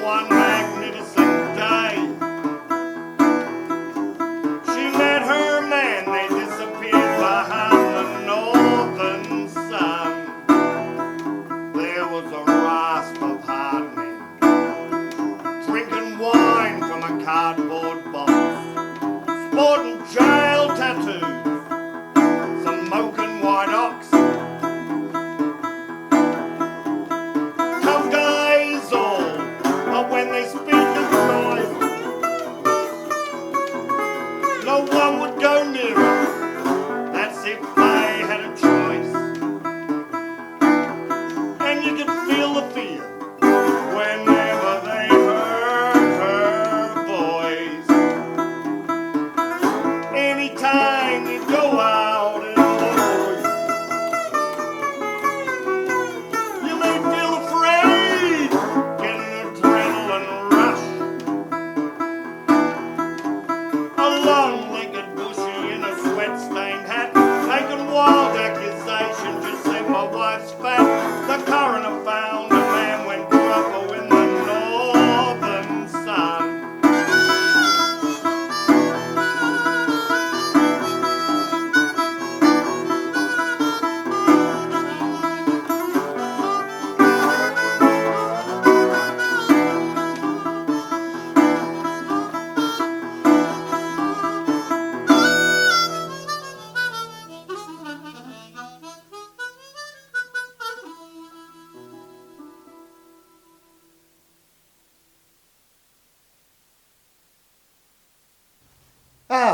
one magnificent day, she met her man, they disappeared behind the northern sun. There was a rasp of hard men, drinking wine from a cardboard box, sporting jail tattoos, smoking white ox. Tough guys all, but when they speak of noise, no one would go near them. That's if they had a choice. And you could feel the fear whenever they heard her voice. Anytime you go out indoors, you may feel afraid, get an adrenaline rush. A long-legged bushy in a sweat-stained hat, making wild accusations. You said my wife's fat. The coroner found a man went truffle in the northern sun.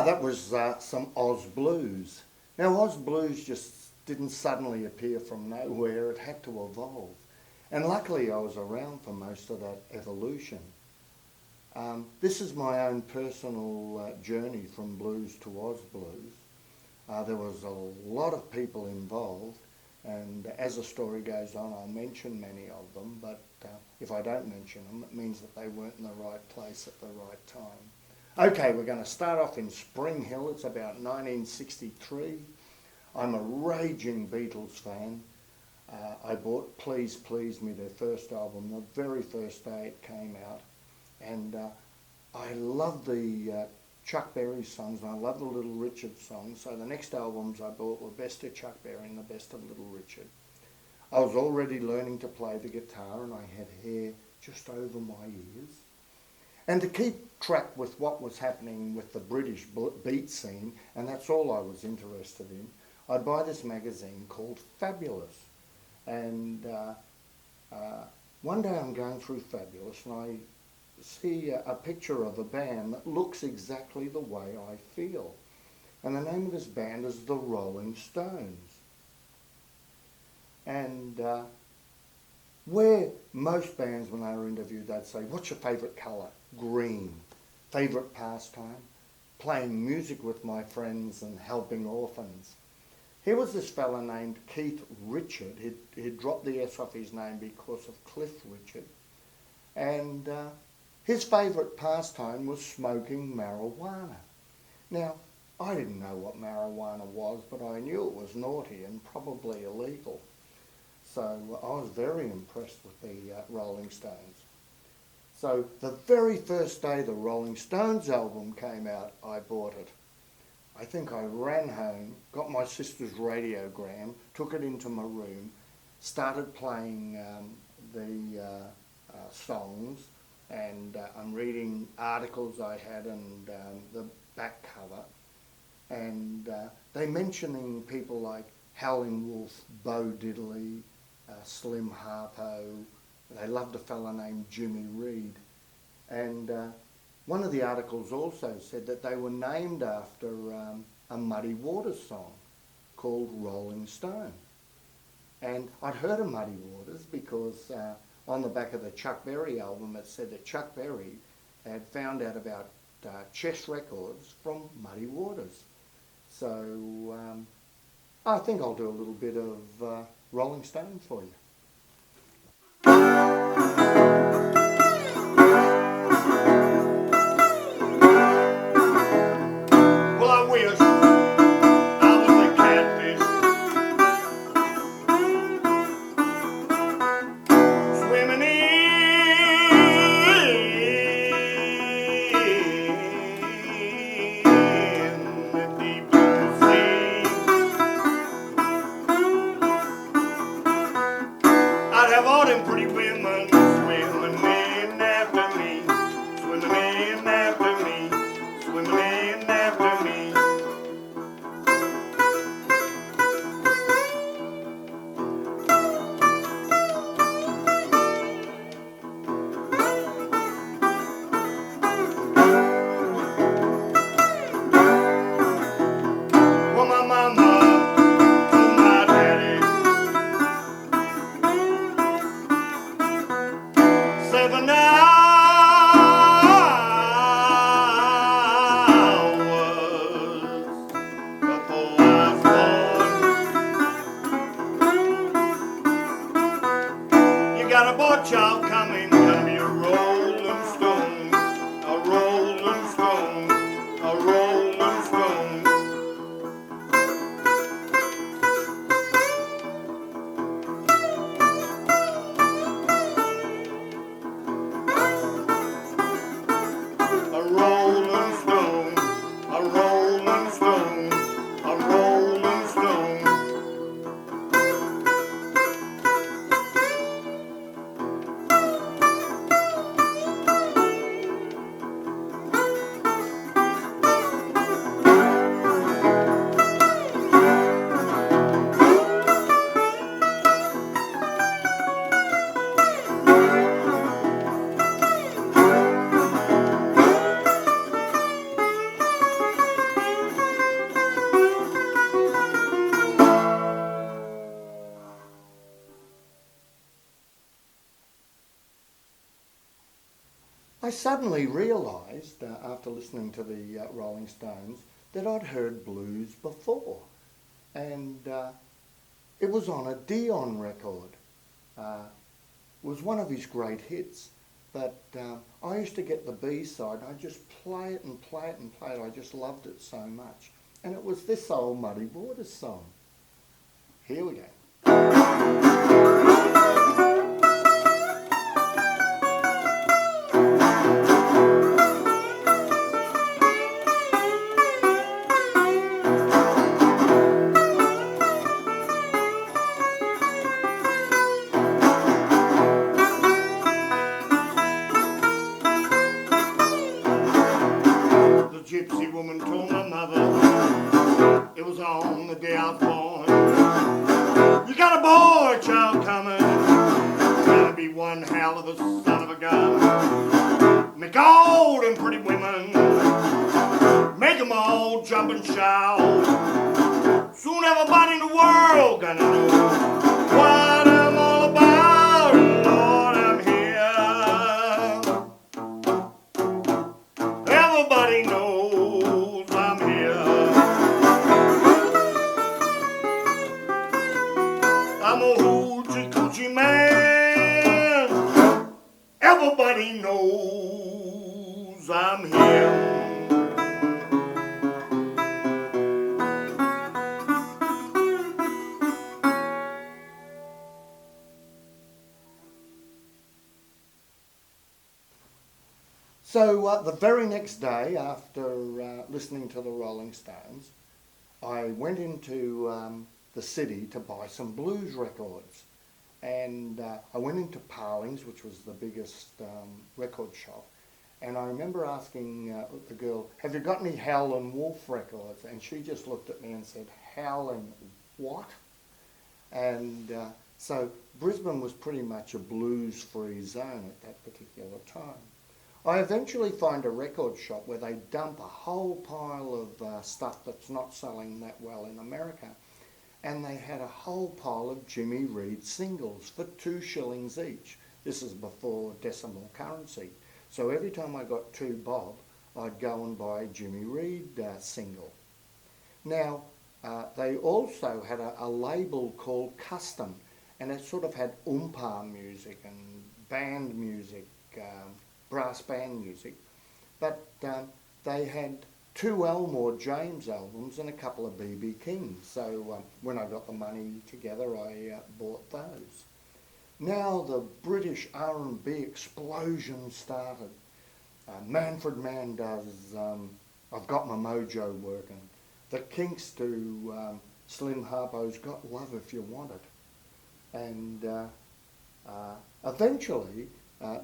That was some Oz blues. Now, Oz blues just didn't suddenly appear from nowhere. It had to evolve. And luckily, I was around for most of that evolution. This is my own personal journey from blues to Oz blues. There was a lot of people involved, and as the story goes on, I'll mention many of them, but if I don't mention them, it means that they weren't in the right place at the right time. Okay, we're going to start off in Spring Hill. It's about 1963. I'm a raging Beatles fan. I bought Please Please Me, their first album, the very first day it came out. And I love the Chuck Berry songs, and I love the Little Richard songs. So the next albums I bought were Best of Chuck Berry and the Best of Little Richard. I was already learning to play the guitar, and I had hair just over my ears. And to keep track with what was happening with the British beat scene, and that's all I was interested in, I'd buy this magazine called Fabulous. And one day I'm going through Fabulous and I see a picture of a band that looks exactly the way I feel. And the name of this band is the Rolling Stones. And where most bands, when they were interviewed, they'd say, what's your favourite colour? Green. Favourite pastime? Playing music with my friends and helping orphans. Here was this fella named Keith Richard. He'd dropped the S off his name because of Cliff Richard. And his favourite pastime was smoking marijuana. Now, I didn't know what marijuana was, but I knew it was naughty and probably illegal. So I was very impressed with the Rolling Stones. So the very first day the Rolling Stones album came out, I bought it. I think I ran home, got my sister's radiogram, took it into my room, started playing the songs, and I'm reading articles I had and the back cover, and they mentioning people like Howling Wolf, Bo Diddley, Slim Harpo. They loved a fella named Jimmy Reed. And one of the articles also said that they were named after a Muddy Waters song called Rolling Stone. And I'd heard of Muddy Waters because on the back of the Chuck Berry album it said that Chuck Berry had found out about Chess Records from Muddy Waters. So I think I'll do a little bit of Rolling Stone for you. Well, I wish I was a catfish swimming in I suddenly realised, after listening to the Rolling Stones, that I'd heard blues before. And it was on a Dion record. It was one of his great hits. But I used to get the B-side. I'd just play it and play it and play it. I just loved it so much. And it was this old Muddy Waters song. Here we go. Gypsy woman told my mother, it was on the day I was born, you got a boy child coming, gonna be one hell of a son of a gun. Make old and pretty women, make them all jump and shout. Soon everybody in the world gonna know what I'm all about. Lord, I'm here. Everybody knows I'm a hoochie coochie man. Everybody knows I'm here. So the very next day, after listening to the Rolling Stones, I went into the city to buy some blues records. And I went into Parlings, which was the biggest record shop, and I remember asking the girl, have you got any Howlin' Wolf records? And she just looked at me and said, Howlin' what? And so Brisbane was pretty much a blues-free zone at that particular time. I eventually find a record shop where they dump a whole pile of stuff that's not selling that well in America. And they had a whole pile of Jimmy Reed singles for 2 shillings each. This is before decimal currency. So every time I got 2 bob, I'd go and buy a Jimmy Reed single. Now, they also had a label called Custom, and it sort of had oompa music and band music, brass band music. But they had 2 Elmore James albums and a couple of B.B. Kings. So when I got the money together, I bought those. Now the British R&B explosion started. Manfred Mann does I've Got My Mojo Working. The Kinks do Slim Harpo's Got Love If You Want It. And eventually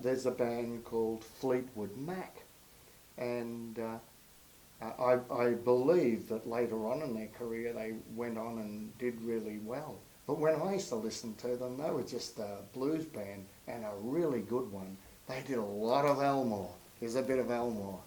there's a band called Fleetwood Mac. And I believe that later on in their career they went on and did really well. But when I used to listen to them, they were just a blues band, and a really good one. They did a lot of Elmore. Here's a bit of Elmore.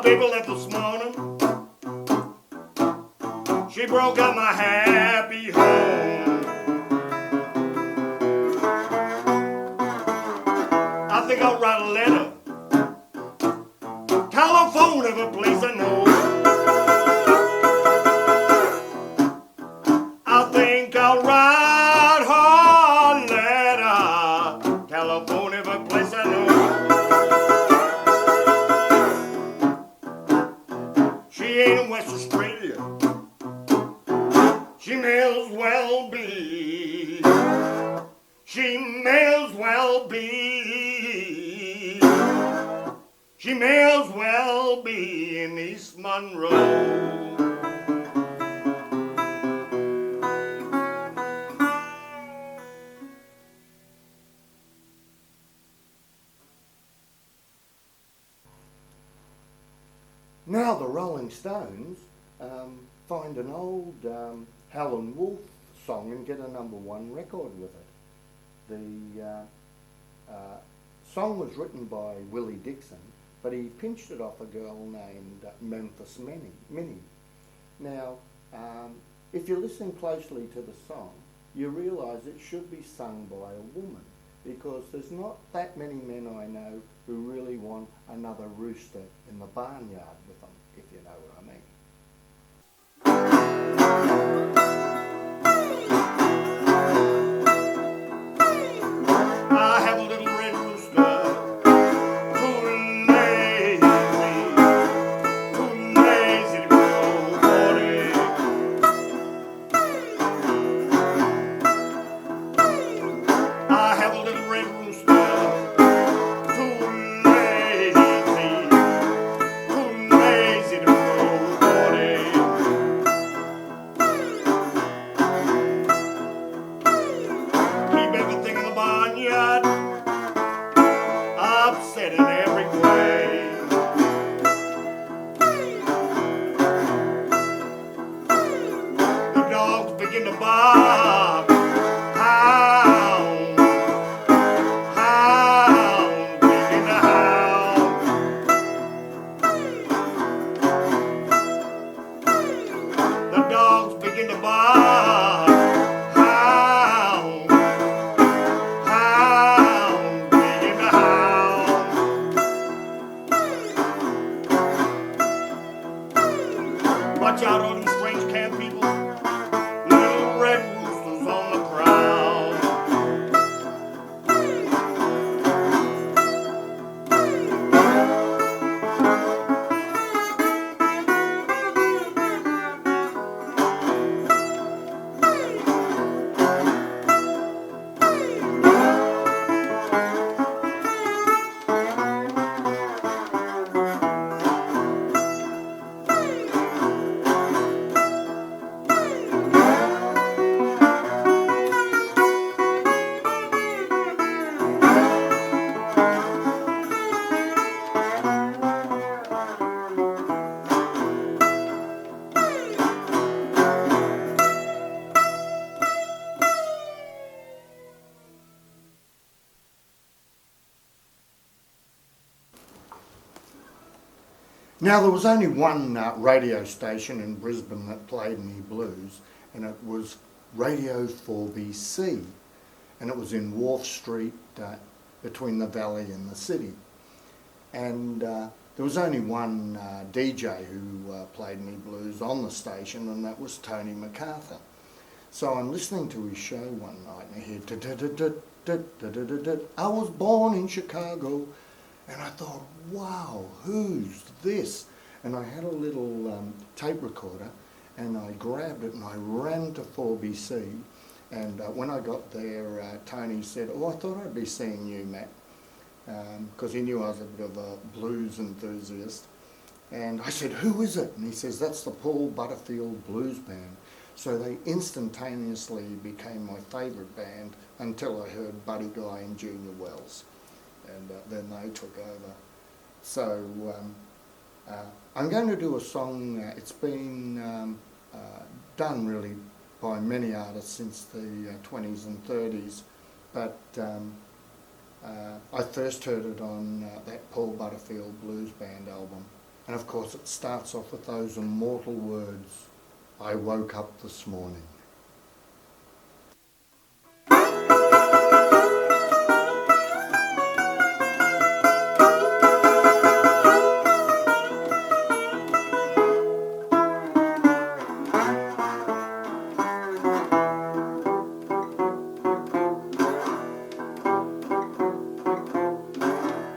people left this morning. She broke up my happy home. I think I'll write a letter, telephone every place I know. I think I'll write her letter, telephone every place I know. She ain't in West Australia, she may as well be. She may as well be. She may as well be in East Monroe. Now the Rolling Stones find an old Howlin' Wolf song and get a #1 record with it. The song was written by Willie Dixon, but he pinched it off a girl named Memphis Minnie. Now, if you listen closely to the song, you realise it should be sung by a woman, because there's not that many men I know who really want another rooster in the barnyard with them, if you know what I mean. I have a little red rooster, too lazy to go boarding. I have a little red rooster, too lazy to go boarding. Keep everything in the barnyard upset in every way. The dogs begin to bark, hound, begin to howl. The dogs begin to bark, hound, begin to howl. Watch out on these strange camp people, little red roosters on the prowl. Now, there was only one radio station in Brisbane that played me blues, and it was Radio 4BC, and it was in Wharf Street between the valley and the city. And there was only one DJ who played me blues on the station, and that was Tony MacArthur. So I'm listening to his show one night, and I hear I was born in Chicago. And I thought, wow, who's this? And I had a little tape recorder, and I grabbed it and I ran to 4BC. And when I got there, Tony said, oh, I thought I'd be seeing you, Matt, because he knew I was a bit of a blues enthusiast. And I said, who is it? And he says, that's the Paul Butterfield Blues Band. So they instantaneously became my favourite band until I heard Buddy Guy and Junior Wells. And then they took over. So I'm going to do a song, it's been done really by many artists since the 20s and 30s, but I first heard it on that Paul Butterfield Blues Band album, And of course it starts off with those immortal words, I woke up this morning.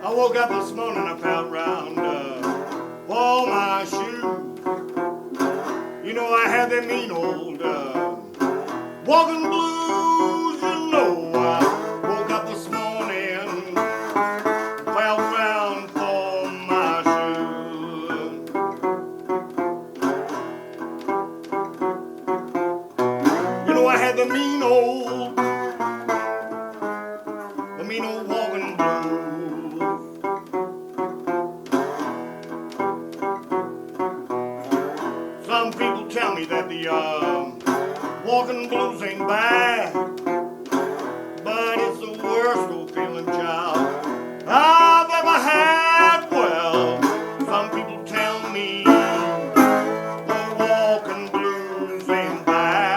I woke up this morning, I felt round for my shoes. You know I had them mean old walking blues. You know I woke up this morning, felt round for my shoes. You know I had the mean old walking blues. Some people tell me that the walking blues ain't bad, but it's the worst old feeling, child, I've ever had. Well, some people tell me the walking blues ain't bad,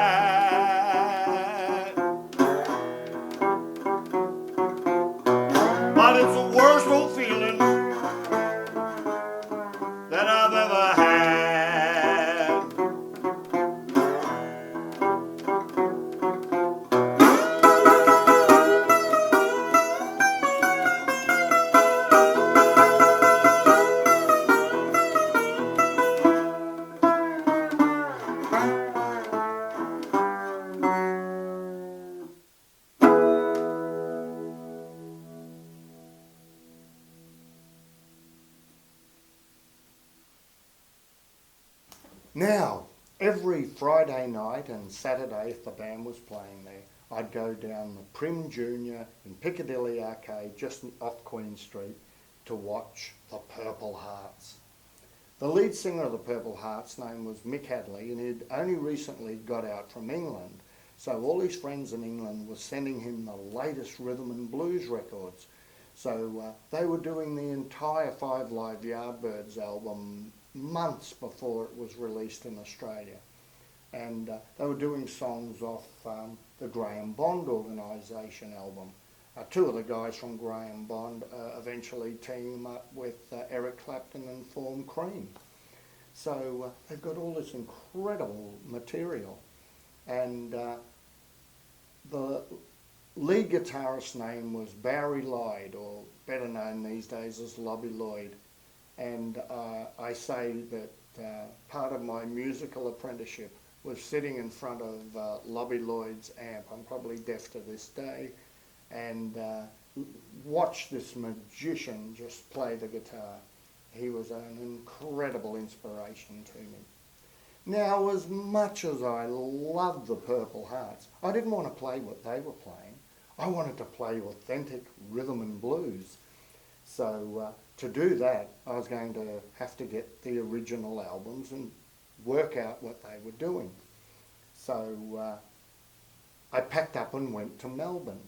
but it's the worst old feeling that I've ever had. Now, every Friday night and Saturday, if the band was playing there, I'd go down the Prim Junior in Piccadilly Arcade, just off Queen Street, to watch the Purple Hearts. The lead singer of the Purple Hearts' name was Mick Hadley, and he'd only recently got out from England, so all his friends in England were sending him the latest rhythm and blues records. So they were doing the entire Five Live Yardbirds album months before it was released in Australia. And they were doing songs off the Graham Bond organisation album. Two of the guys from Graham Bond eventually team up with Eric Clapton and form Cream. So they've got all this incredible material. And the lead guitarist's name was Barry Lloyd, or better known these days as Lobby Lloyd. And I say that part of my musical apprenticeship was sitting in front of Lobby Lloyd's amp. I'm probably deaf to this day, and watch this magician just play the guitar. He was an incredible inspiration to me. Now, as much as I loved the Purple Hearts, I didn't want to play what they were playing. I wanted to play authentic rhythm and blues. So to do that, I was going to have to get the original albums and work out what they were doing. So I packed up and went to Melbourne.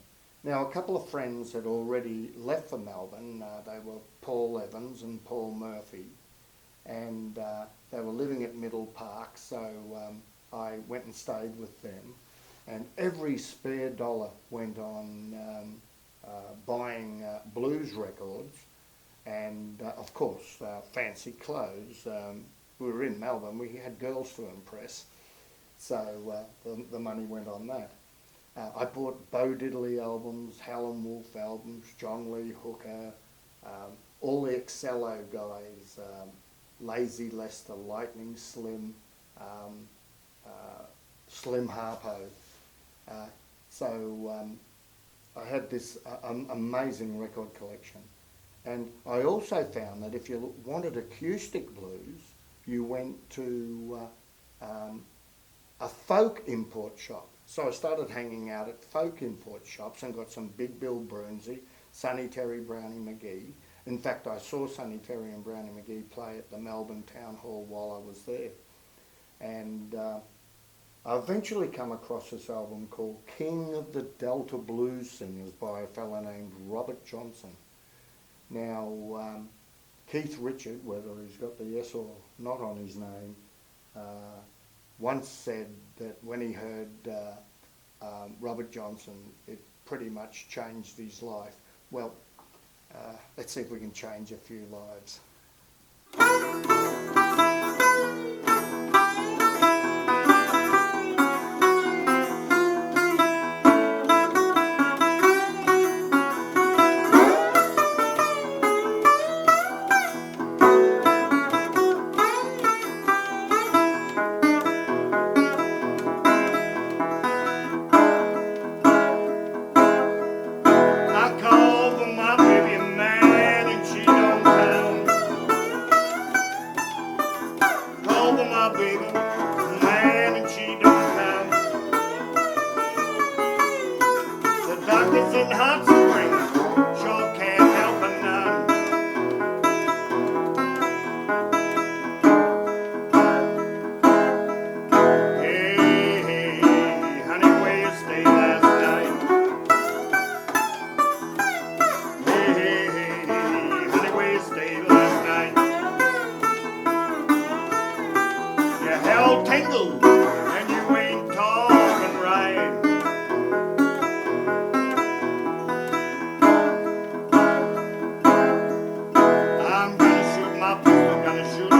Now, a couple of friends had already left for Melbourne. They were Paul Evans and Paul Murphy, and they were living at Middle Park, so I went and stayed with them. And every spare dollar went on buying blues records and, of course, fancy clothes. We were in Melbourne, we had girls to impress, so the money went on that. I bought Bo Diddley albums, Howlin' Wolf albums, John Lee Hooker, all the Excello guys, Lazy Lester, Lightning Slim, Slim Harpo. So I had this amazing record collection. And I also found that if you wanted acoustic blues, you went to a folk import shop. So I started hanging out at folk import shops and got some Big Bill Brunsey, Sonny Terry, Brownie McGee. In fact, I saw Sonny Terry and Brownie McGee play at the Melbourne Town Hall while I was there. And I eventually come across this album called King of the Delta Blues Singers by a fellow named Robert Johnson. Now, Keith Richard, whether he's got the S or not on his name, once said that when he heard Robert Johnson, it pretty much changed his life. Well, let's see if we can change a few lives. I called for my baby man and she don't come. Called for my baby man and she don't come. The doctors in Hot Springs sure can't help her none. Hey, hey, honey, where you stay last night? Hey, hey, hey, honey, where you stayed last night? You held tangled and you ain't talking right. I'm gonna shoot my pistol, gonna shoot